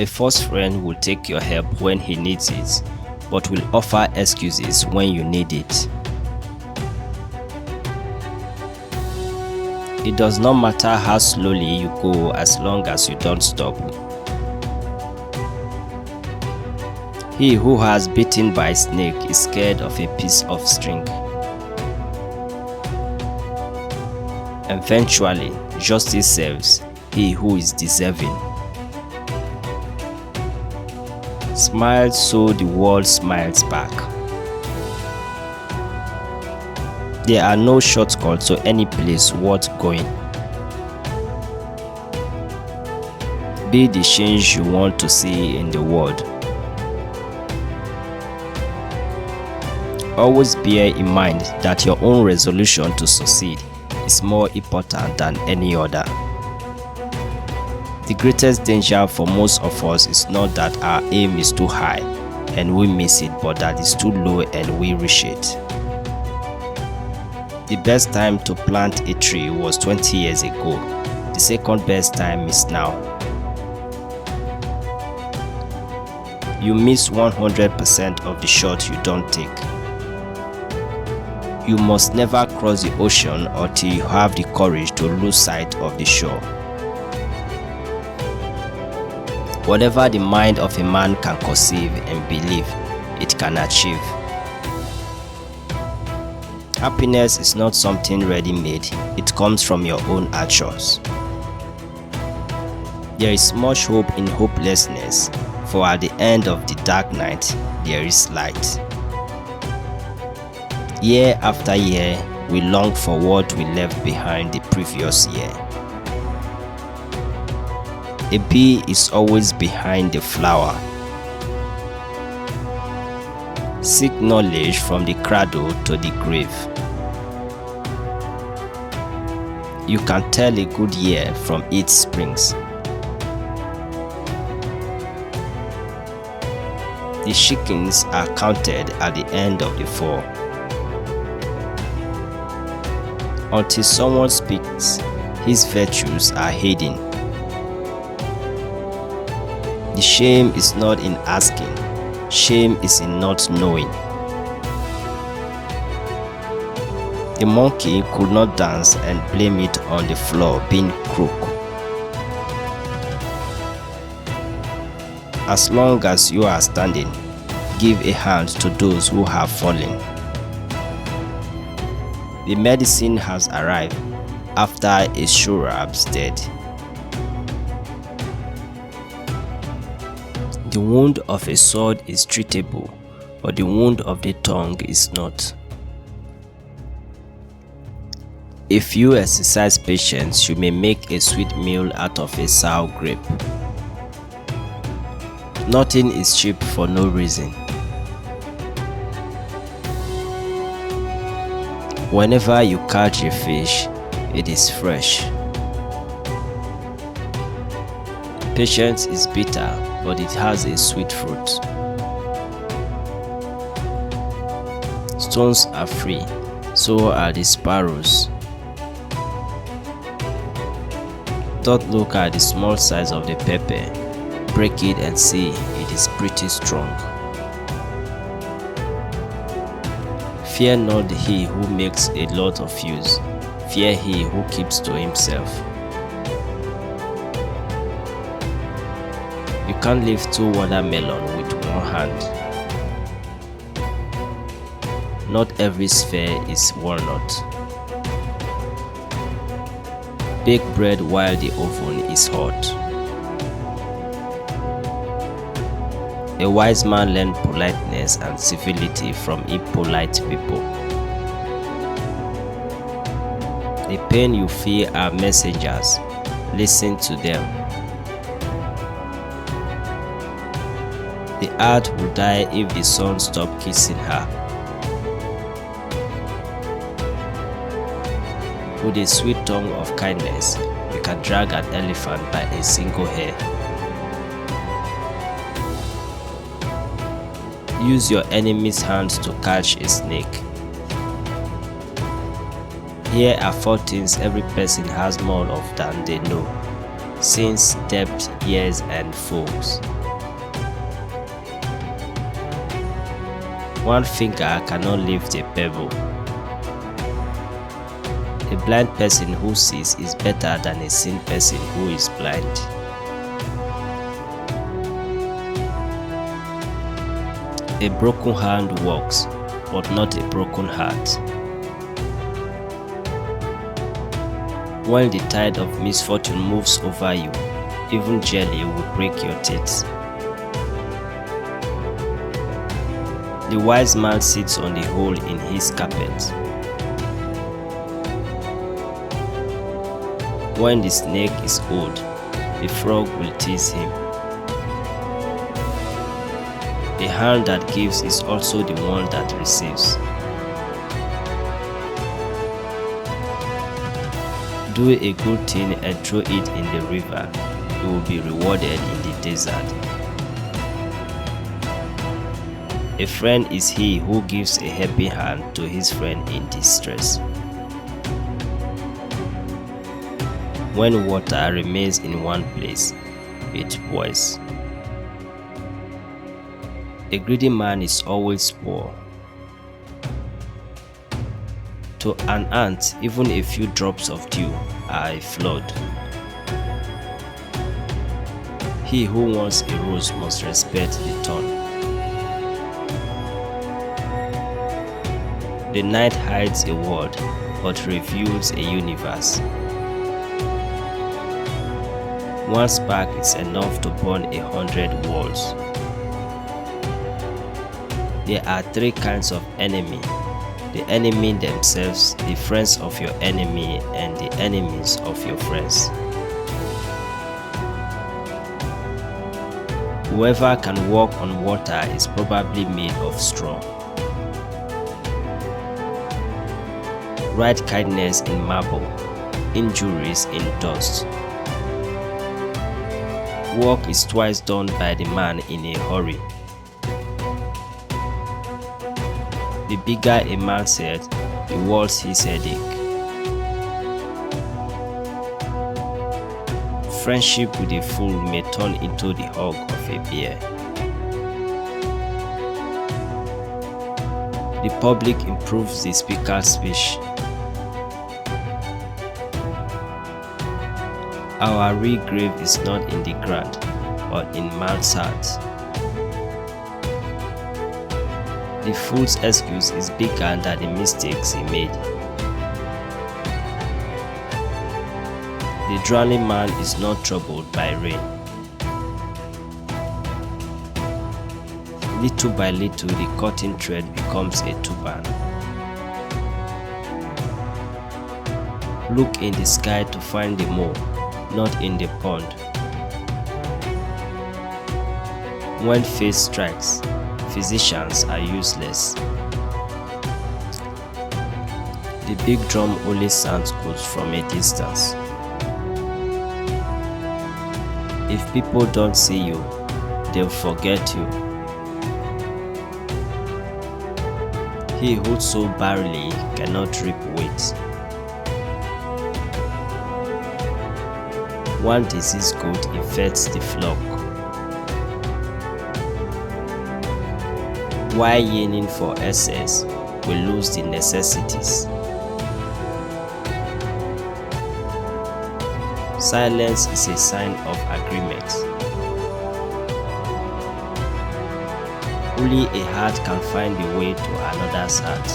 A false friend will take your help when he needs it, but will offer excuses when you need it. It does not matter how slowly you go as long as you don't stop. He who has bitten by a snake is scared of a piece of string. Eventually, justice serves he who is deserving. Smile so the world smiles back. There are no shortcuts to any place worth going. Be the change you want to see in the world. Always bear in mind that your own resolution to succeed is more important than any other. The greatest danger for most of us is not that our aim is too high and we miss it, but that it's too low and we reach it. The best time to plant a tree was 20 years ago. The second best time is now. You miss 100% of the shot you don't take. You must never cross the ocean until you have the courage to lose sight of the shore. Whatever the mind of a man can conceive and believe, it can achieve. Happiness is not something ready-made, it comes from your own actions. There is much hope in hopelessness, for at the end of the dark night, there is light. Year after year, we long for what we left behind the previous year. A bee is always behind the flower. Seek knowledge from the cradle to the grave. You can tell a good year from its springs. The chickens are counted at the end of the fall. Until someone speaks, his virtues are hidden. The shame is not in asking, shame is in not knowing. The monkey could not dance and blame it on the floor being crook. As long as you are standing, give a hand to those who have fallen. The medicine has arrived after a Shurab's dead. The wound of a sword is treatable, but the wound of the tongue is not. If you exercise patience, you may make a sweet meal out of a sour grape. Nothing is cheap for no reason. Whenever you catch a fish, it is fresh. Patience is bitter, but it has a sweet fruit. Stones are free, so are the sparrows. Don't look at the small size of the pepper. Break it and see, it is pretty strong. Fear not he who makes a lot of use. Fear he who keeps to himself. You can't lift 2 watermelons with one hand. Not every sphere is walnut. Bake bread while the oven is hot. A wise man learns politeness and civility from impolite people. The pain you feel are messengers. Listen to them. The heart will die if the sun stops kissing her. With a sweet tongue of kindness, you can drag an elephant by a single hair. Use your enemy's hands to catch a snake. Here are 4 things every person has more of than they know. sins, debt, years, and foes. One finger cannot lift a pebble. A blind person who sees is better than a sane person who is blind. A broken hand works, but not a broken heart. When the tide of misfortune moves over you, even jelly will break your teeth. The wise man sits on the hole in his carpet. When the snake is old, the frog will tease him. The hand that gives is also the one that receives. Do a good thing and throw it in the river. You will be rewarded in the desert. A friend is he who gives a helping hand to his friend in distress. When water remains in one place, it boils. A greedy man is always poor. To an ant, even a few drops of dew are a flood. He who wants a rose must respect the thorn. The night hides a world, but reveals a universe. One spark is enough to burn 100 worlds. There are three kinds of enemy: the enemy themselves, the friends of your enemy, and the enemies of your friends. Whoever can walk on water is probably made of straw. Write kindness in marble, injuries in dust. Work is twice done by the man in a hurry. The bigger a man's head, the worse his headache. Friendship with a fool may turn into the hug of a bear. The public improves the speaker's speech. Our real grave is not in the ground, but in man's heart. The fool's excuse is bigger than the mistakes he made. The drowning man is not troubled by rain. Little by little, the cotton thread becomes a turban. Look in the sky to find the mole, not in the pond. When fate strikes, physicians are useless. The big drum only sounds good from a distance. If people don't see you, they'll forget you. He who sows barley cannot reap wheat. One diseased goat infects the flock. While yearning for excess, we lose the necessities. Silence is a sign of agreement. Only a heart can find the way to another's heart.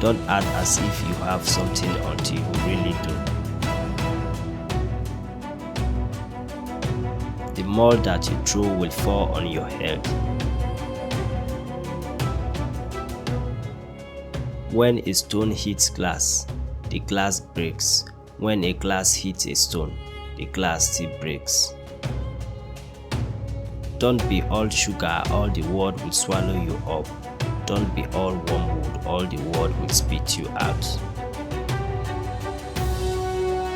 Don't act as if you have something until you really do. The more that you throw will fall on your head. When a stone hits glass, the glass breaks. When a glass hits a stone, the glass still breaks. Don't be all sugar, all the world will swallow you up. Don't be all wormwood, all the world will spit you out.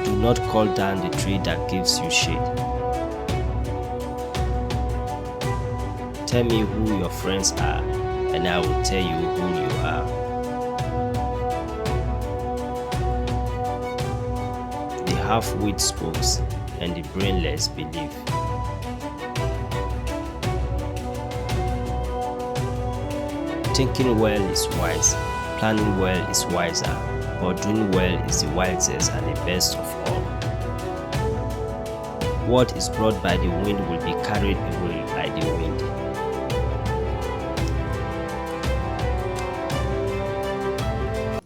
Do not call down the tree that gives you shade. Tell me who your friends are, and I will tell you who you are. half-wit speaks, and the brainless believe. Thinking well is wise, planning well is wiser, but doing well is the wisest and the best of all. What is brought by the wind will be carried away by the wind.